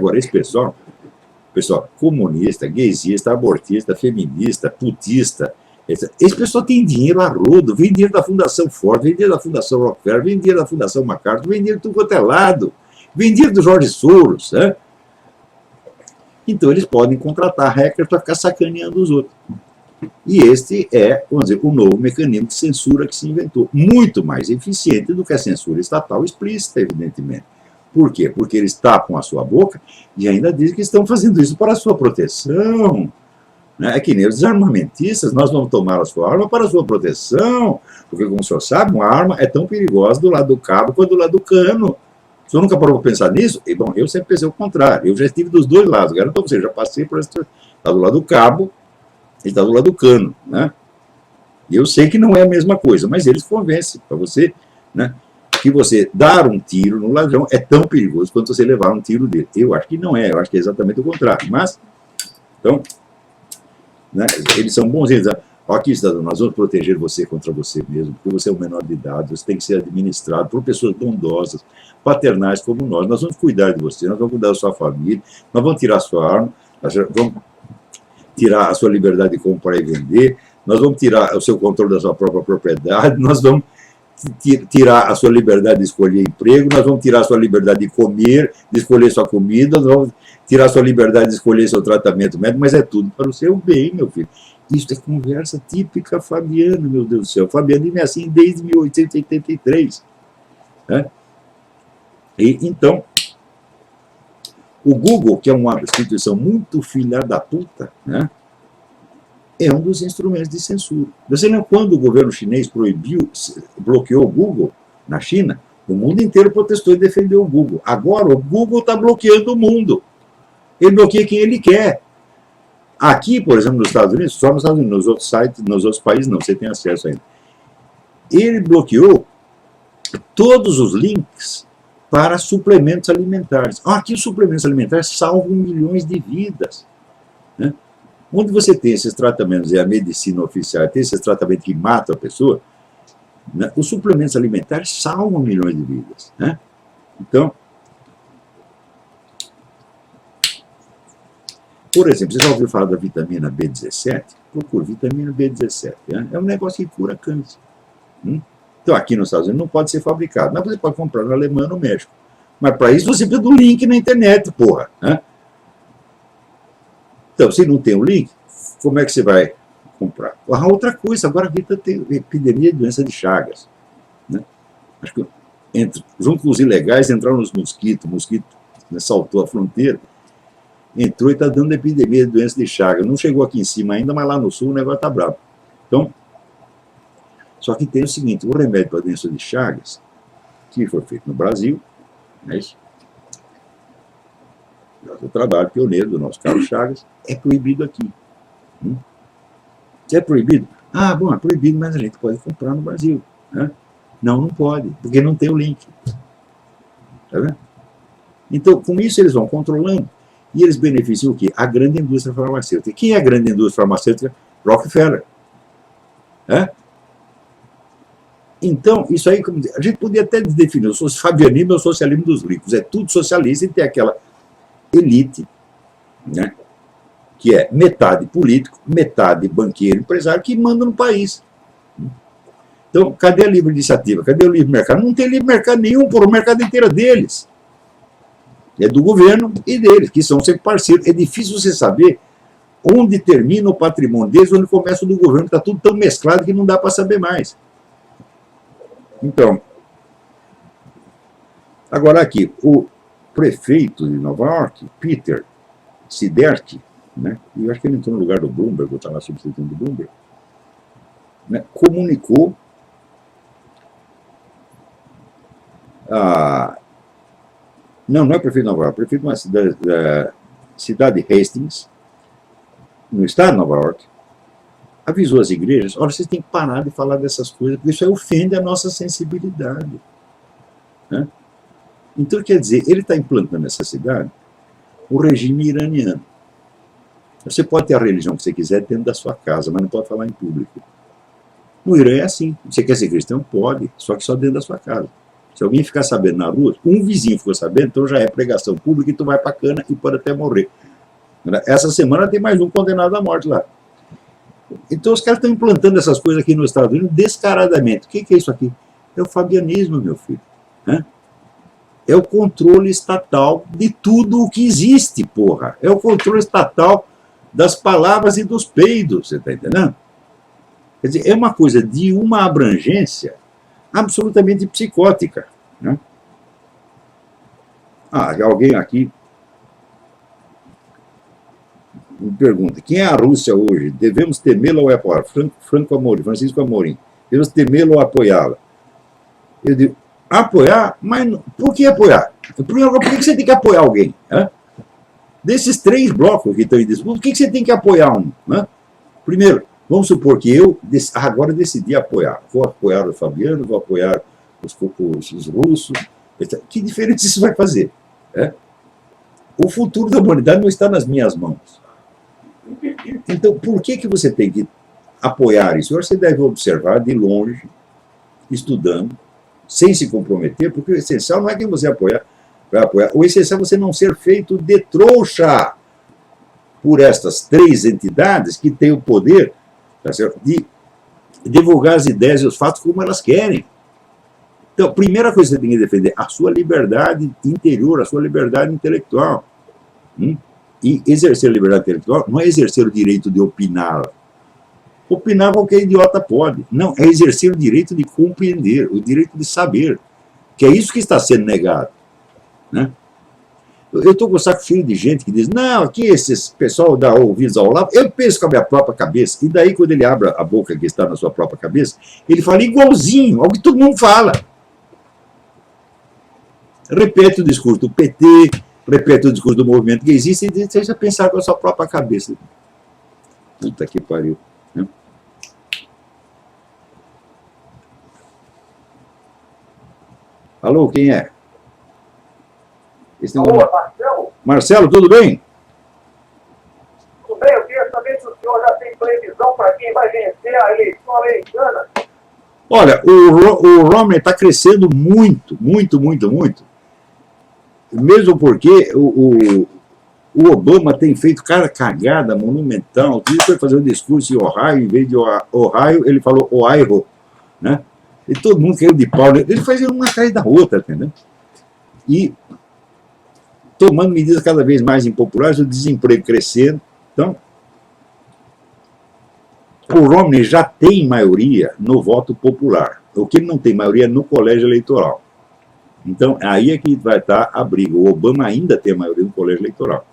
pessoal comunista, gaysista, abortista, feminista, putista, esse pessoal tem dinheiro a rodo, vem dinheiro da Fundação Ford, vem dinheiro da Fundação Rockefeller, vem dinheiro da Fundação MacArthur, vem dinheiro de tudo quanto é lado, vem dinheiro do Jorge Soros, né? Então eles podem contratar hackers para ficar sacaneando os outros. E este é, vamos dizer, o novo mecanismo de censura que se inventou, muito mais eficiente do que a censura estatal explícita, evidentemente. Por quê? Porque eles tapam a sua boca e ainda dizem que estão fazendo isso para a sua proteção. É que nem os desarmamentistas, nós vamos tomar a sua arma para a sua proteção, porque, como o senhor sabe, uma arma é tão perigosa do lado do cabo quanto do lado do cano. O senhor nunca parou para pensar nisso? E, bom, eu sempre pensei o contrário. Eu já estive dos dois lados. Garanto para você, já passei por esse... Está do lado do cabo e está do lado do cano, né? E eu sei que não é a mesma coisa, mas eles convencem para você, né, que você dar um tiro no ladrão é tão perigoso quanto você levar um tiro dele. Eu acho que não é, eu acho que é exatamente o contrário. Mas, então, né, eles são bons. Eles, aqui, cidadão, nós vamos proteger você contra você mesmo, porque você é o menor de idade, você tem que ser administrado por pessoas bondosas, paternais como nós vamos cuidar de você, nós vamos cuidar da sua família, nós vamos tirar a sua arma, nós vamos tirar a sua liberdade de comprar e vender, nós vamos tirar o seu controle da sua própria propriedade, nós vamos tirar a sua liberdade de escolher emprego, nós vamos tirar a sua liberdade de comer, de escolher sua comida, nós vamos tirar a sua liberdade de escolher seu tratamento médico, mas é tudo para o seu bem, meu filho. Isso é conversa típica Fabiano, meu Deus do céu. Fabiano é assim desde 1883. Né? E, então, o Google, que é uma instituição muito filha da puta, né, é um dos instrumentos de censura. Você lembra quando o governo chinês bloqueou o Google na China? O mundo inteiro protestou e defendeu o Google. Agora o Google está bloqueando o mundo. Ele bloqueia quem ele quer. Aqui, por exemplo, nos Estados Unidos, só nos Estados Unidos, nos outros sites, nos outros países não, você tem acesso ainda. Ele bloqueou todos os links para suplementos alimentares. Aqui os suplementos alimentares salvam milhões de vidas. Né? Onde você tem esses tratamentos, e a medicina oficial tem esses tratamentos que matam a pessoa, né? Os suplementos alimentares salvam milhões de vidas. Né? Então, por exemplo, você já ouviu falar da vitamina B17? Procure vitamina B17. Né? É um negócio que cura câncer. Então, aqui nos Estados Unidos não pode ser fabricado, mas você pode comprar na Alemanha ou no México. Mas para isso você precisa do link na internet, porra. Né? Então, se não tem o link, como é que você vai comprar? Outra coisa, agora a vida tem epidemia de doença de Chagas. Né? Acho que junto com os ilegais entraram os mosquitos, o mosquito, né, saltou a fronteira, entrou e está dando epidemia de doença de Chagas. Não chegou aqui em cima ainda, mas lá no sul o negócio está bravo. Então, só que tem o seguinte, o remédio para a doença de Chagas, que foi feito no Brasil, não é isso? O trabalho pioneiro do nosso Carlos Chagas, é proibido aqui. Se é proibido? Ah, bom, é proibido, mas a gente pode comprar no Brasil. Né? Não, não pode, porque não tem o link. Tá vendo? Então, com isso eles vão controlando, e eles beneficiam o quê? A grande indústria farmacêutica. Quem é a grande indústria farmacêutica? Rockefeller. É? Então, isso aí, a gente podia até definir, o fabianismo é o socialismo dos ricos, é tudo socialista e tem aquela elite, né, que é metade político, metade banqueiro, empresário, que manda no país. Então, cadê a livre iniciativa? Cadê o livre mercado? Não tem livre mercado nenhum, por o mercado inteiro é deles. É do governo e deles, que são sempre parceiros. É difícil você saber onde termina o patrimônio deles, onde começa o do governo, está tudo tão mesclado que não dá para saber mais. Então, agora aqui, o prefeito de Nova York, Peter Siderski, né, eu acho que ele entrou no lugar do Bloomberg, eu estava substituindo o Bloomberg, né, comunicou não é prefeito de Nova York, prefeito de uma cidade Hastings, no estado de Nova York, avisou as igrejas, olha, vocês têm que parar de falar dessas coisas, porque isso aí ofende a nossa sensibilidade. Né? Então, quer dizer, ele está implantando nessa cidade o regime iraniano. Você pode ter a religião que você quiser dentro da sua casa, mas não pode falar em público. No Irã é assim. Você quer ser cristão? Pode, só que só dentro da sua casa. Se alguém ficar sabendo na rua, um vizinho ficou sabendo, então já é pregação pública e tu vai para a cana e pode até morrer. Essa semana tem mais um condenado à morte lá. Então os caras estão implantando essas coisas aqui nos Estados Unidos descaradamente. O que é isso aqui? É o fabianismo, meu filho. Né? É o controle estatal de tudo o que existe, porra. É o controle estatal das palavras e dos peidos, você está entendendo? Quer dizer, é uma coisa de uma abrangência absolutamente psicótica. Né? Alguém aqui me pergunta, quem é a Rússia hoje? Devemos temê-la ou apoiá-la? Francisco Amorim. Devemos temê-la ou apoiá-la? Eu digo, apoiar? Mas por que apoiar? Por que você tem que apoiar alguém? Né? Desses 3 blocos que estão em disputa, por que você tem que apoiar um? Né? Primeiro, vamos supor que eu agora decidi apoiar. Vou apoiar o Fabiano, vou apoiar os russos. Que diferença isso vai fazer? Né? O futuro da humanidade não está nas minhas mãos. Então, por que você tem que apoiar isso? Você deve observar de longe, estudando, sem se comprometer, porque o essencial não é que você vai apoiar. O essencial é você não ser feito de trouxa por estas 3 entidades que têm o poder, tá certo, de divulgar as ideias e os fatos como elas querem. Então, a primeira coisa que você tem que defender é a sua liberdade interior, a sua liberdade intelectual. E exercer a liberdade intelectual não é exercer o direito de opinar. Opinar qualquer idiota pode. Não, é exercer o direito de compreender, o direito de saber. Que é isso que está sendo negado. Né? Eu estou com o saco cheio de gente que diz, não, aqui esse pessoal dá ouvidos ao Olavo, eu penso com a minha própria cabeça. E daí, quando ele abre a boca que está na sua própria cabeça, ele fala igualzinho ao que todo mundo fala. Repete o discurso do PT, repete o discurso do movimento que existe e deixa pensar com a sua própria cabeça. Puta que pariu. Né? Alô, quem é? Alô, Marcelo? Marcelo, tudo bem? Tudo bem, eu queria saber se o senhor já tem previsão para quem vai vencer a eleição americana. Olha, o Romney está crescendo muito, muito, muito, muito. Mesmo porque o Obama tem feito cada cagada monumental. Ele foi fazer um discurso em Ohio, em vez de Ohio, ele falou Ohio, né? E todo mundo caiu de pau. Ele fazia uma atrás da outra, entendeu? E tomando medidas cada vez mais impopulares, o desemprego crescendo. Então, o Romney já tem maioria no voto popular. O que ele não tem maioria é no colégio eleitoral. Então, aí é que vai estar a briga. O Obama ainda tem a maioria no colégio eleitoral.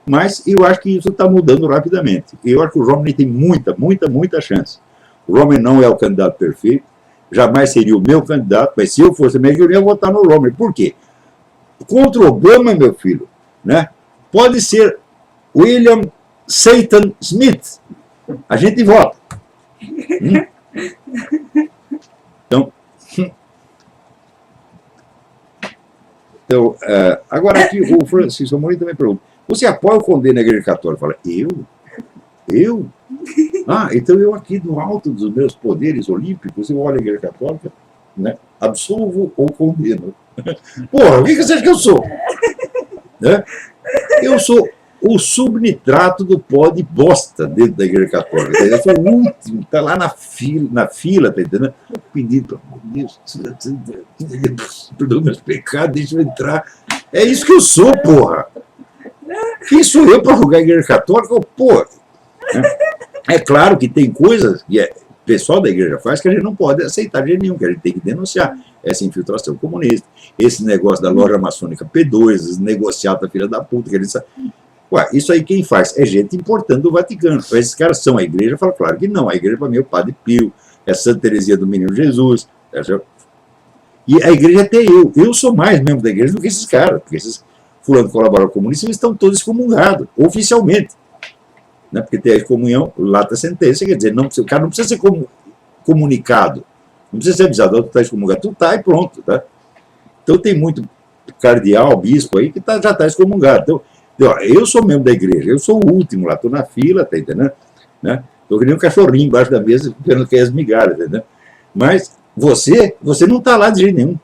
Mas eu acho que isso está mudando rapidamente. Eu acho que o Romney tem muita, muita, muita chance. O Romney não é o candidato perfeito, jamais seria o meu candidato, mas se eu fosse mesmo, eu ia votar no Romney. Por quê? Contra o Obama, meu filho, né, pode ser William Satan Smith. A gente vota. Então, agora aqui o Francisco Amorim também pergunta, você apoia ou condena a Igreja Católica? Fala, eu? Ah, então eu aqui no alto dos meus poderes olímpicos, eu olho a Igreja Católica, né, absolvo ou condeno. Porra, o que você acha que eu sou? Né? Eu sou o subnitrato do pó de bosta dentro da Igreja Católica. Eu sou o último, está lá na fila, tá entendendo? Pedindo, pelo amor de Deus, perdoa meus pecados, deixa eu entrar. É isso que eu sou, porra. Quem sou eu para julgar a Igreja Católica? Porra. É claro que tem coisas que o pessoal da igreja faz que a gente não pode aceitar de jeito nenhum, que a gente tem que denunciar. Essa infiltração comunista, esse negócio da loja maçônica P2, esse negociata filha da puta, que eles... Ué, isso aí quem faz? É gente importante do Vaticano. Esses caras são a igreja? Fala, claro que não. A igreja para mim é o Padre Pio, é Santa Teresinha do Menino Jesus. E a igreja até eu. Eu sou mais membro da igreja do que esses caras, porque esses fulano colaboradores comunistas, eles estão todos excomungados, oficialmente. Né? Porque tem a excomunhão, lata sentença, quer dizer, não, o cara não precisa ser comunicado, não precisa ser avisado, tu está excomungado, tu está e pronto. Tá? Então tem muito cardeal, bispo aí que já está excomungado. Então, eu sou membro da igreja, eu sou o último lá, estou na fila, tá entendendo? Né? Estou que nem um cachorrinho embaixo da mesa, esperando que as migalhas, entendeu? Mas você não está lá de jeito nenhum.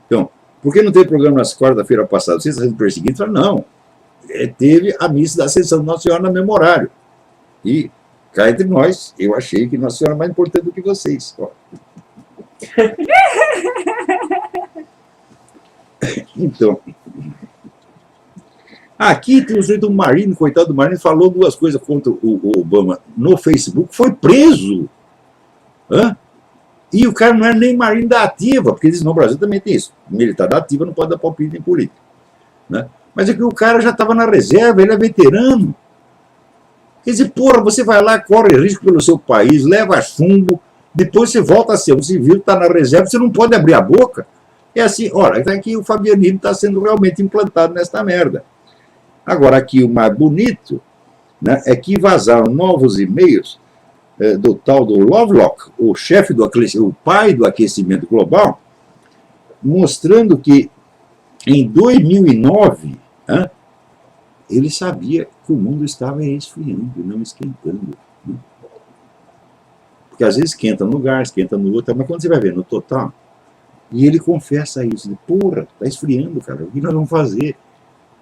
Então, por que não teve programa na quarta-feira passada? Você está sendo perseguido? Fala, não. Teve a missa da Ascensão de Nossa Senhora na Memorário. E, cá entre nós, eu achei que Nossa Senhora é mais importante do que vocês. Ó. Então, aqui tem o sujeito do Marino, coitado do Marino, falou 2 coisas contra o Obama no Facebook, foi preso. Hã? E o cara não é nem Marino da ativa, porque eles no Brasil também tem isso. Militar da ativa não pode dar palpite em política. Né? Mas é que o cara já estava na reserva, ele é veterano. Quer dizer, porra, você vai lá, corre risco pelo seu país, leva chumbo, Depois você volta a ser um civil, está na reserva, você não pode abrir a boca. É assim, olha, aqui o fabianismo está sendo realmente implantado nesta merda. Agora, aqui o mais bonito, né, é que vazaram novos e-mails do tal do Lovelock, o chefe o pai do aquecimento global, mostrando que em 2009, ele sabia que o mundo estava esfriando e não esquentando. Né? Porque às vezes esquenta num lugar, esquenta no outro, mas quando você vai ver no total, e ele confessa isso, porra, está esfriando, cara, o que nós vamos fazer?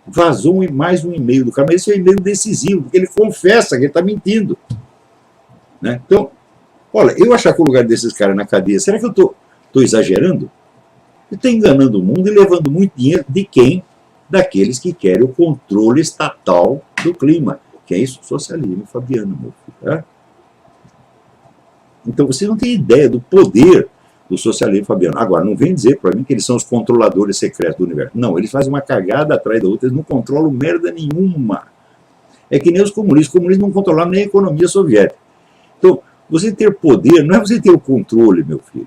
Vazou mais um e-mail do cara, mas esse é um e-mail decisivo, porque ele confessa que ele está mentindo. Né? Então, olha, eu achar que o lugar desses caras na cadeia, será que eu estou exagerando? Eu estou enganando o mundo e levando muito dinheiro de quem? Daqueles que querem o controle estatal do clima. Que é isso? Socialismo fabiano, meu filho. Tá? Então, você não tem ideia do poder do socialismo fabiano. Agora, não vem dizer para mim que eles são os controladores secretos do universo. Não, eles fazem uma cagada atrás da outra, eles não controlam merda nenhuma. É que nem os comunistas não controlaram nem a economia soviética. Então, você ter poder, não é você ter o controle, meu filho.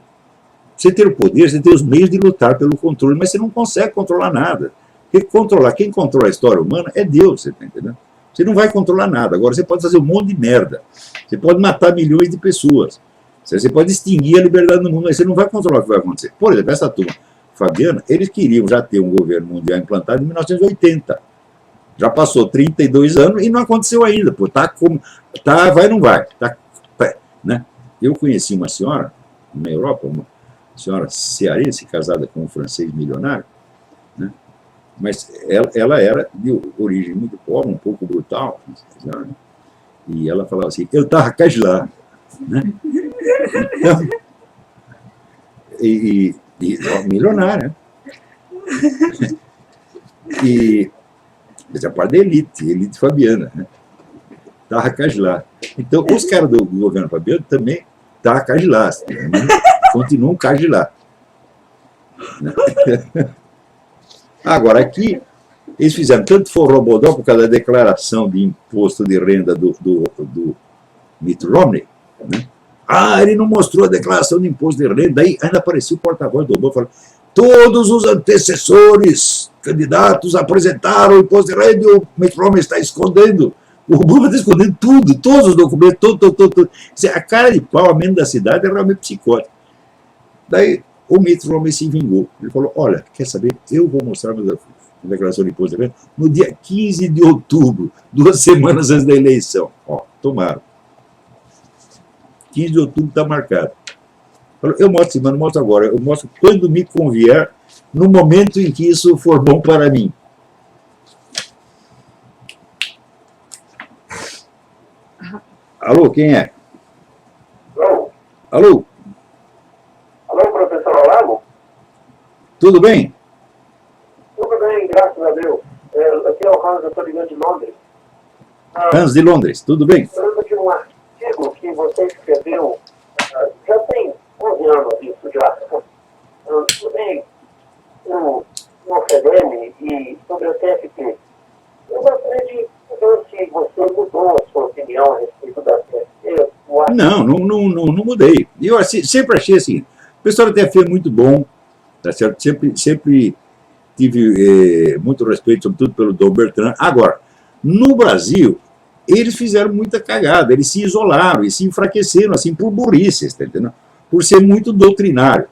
Você ter o poder, você ter os meios de lutar pelo controle, mas você não consegue controlar nada. Porque quem controla a história humana é Deus, você está entendendo? Você não vai controlar nada. Agora, você pode fazer um monte de merda. Você pode matar milhões de pessoas. Você pode extinguir a liberdade do mundo, mas você não vai controlar o que vai acontecer. Por exemplo, essa turma fabiana, eles queriam já ter um governo mundial implantado em 1980. Já passou 32 anos e não aconteceu ainda. Pô, vai ou não vai? Né? Eu conheci uma senhora na Europa, uma senhora cearense, casada com um francês milionário, né? Mas ela era de origem muito pobre, um pouco brutal, né? E ela falava assim, eu estava lá, né? Então, milionária, né? E essa parte da elite fabiana, né? Estava lá. Então, os caras do governo fabiano também estavam lá, né? Continuam lá. Né? Agora, aqui, eles fizeram tanto forrobodó por causa da declaração de imposto de renda do Mitt Romney, né? Ele não mostrou a declaração de imposto de renda, daí ainda apareceu o porta-voz do Obama falando, todos os antecessores candidatos apresentaram o imposto de renda e o Mitt Romney está escondendo. O Obama está escondendo tudo, todos os documentos, tudo. A cara de pau, a mente da cidade é realmente psicótica. Daí o Mitt Romney se vingou. Ele falou, olha, quer saber, eu vou mostrar minha declaração de imposto de renda no dia 15 de outubro, 2 semanas antes da eleição. Ó, tomaram. 15 de outubro está marcado. Eu mostro sim, mas não mostro agora. Eu mostro quando me convier, no momento em que isso for bom para mim. Alô, quem é? Alô? Alô? Alô, professor Olavo? Tudo bem? Tudo bem, graças a Deus. Aqui é o Hans, eu estou ligando de Londres. Hans de Londres, tudo bem? Eu lembro de um artigo que você escreveu, já tem 11 anos isso já, sobre o FEDEM e sobre o TFT. Eu gostaria de saber se você mudou a sua opinião a respeito da TFT. Não mudei. Eu sempre achei assim, o pessoal da TFT é muito bom, tá certo? Sempre tive muito respeito, sobretudo pelo Dom Bertrand. Agora, no Brasil, eles fizeram muita cagada, eles se isolaram e se enfraqueceram, assim, por burrice, tá entendendo? Por ser muito doutrinário.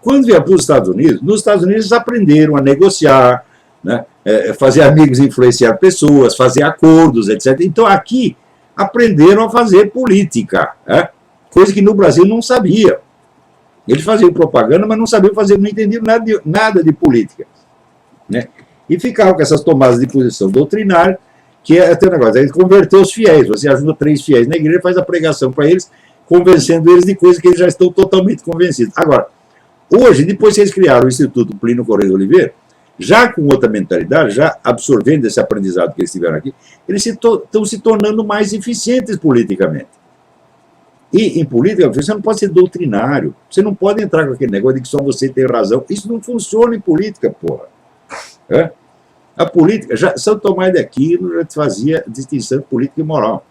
Quando vieram para os Estados Unidos, nos Estados Unidos eles aprenderam a negociar, né? Fazer amigos, influenciar pessoas, fazer acordos, etc. Então, aqui, aprenderam a fazer política, né? Coisa que no Brasil não sabiam. Eles faziam propaganda, mas não sabiam fazer, não entendiam nada de política, né? E ficavam com essas tomadas de posição doutrinária, que é até um negócio, aí converter os fiéis, você ajuda 3 fiéis na igreja, faz a pregação para eles, convencendo eles de coisas que eles já estão totalmente convencidos. Agora, hoje, depois que eles criaram o Instituto Plínio Corrêa de Oliveira, já com outra mentalidade, já absorvendo esse aprendizado que eles tiveram aqui, eles estão se tornando mais eficientes politicamente. E em política, você não pode ser doutrinário, você não pode entrar com aquele negócio de que só você tem razão. Isso não funciona em política, porra. A política, Santo Tomás de Aquino já fazia distinção de política e moral.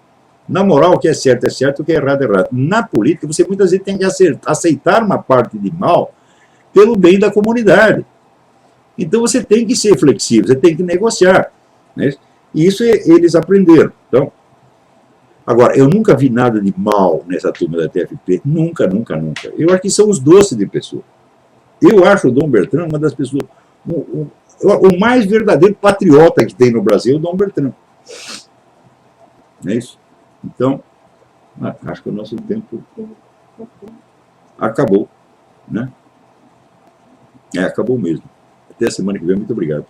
Na moral, o que é certo, o que é errado. Na política, você muitas vezes tem que aceitar uma parte de mal pelo bem da comunidade. Então você tem que ser flexível, você tem que negociar. Né? E isso eles aprenderam. Então, agora, eu nunca vi nada de mal nessa turma da TFP. Nunca. Eu acho que são os doces de pessoa. Eu acho o Dom Bertrand uma das pessoas... O mais verdadeiro patriota que tem no Brasil é o Dom Bertrand. Não é isso? Então, acho que o nosso tempo acabou. Né? Acabou mesmo. Até a semana que vem. Muito obrigado.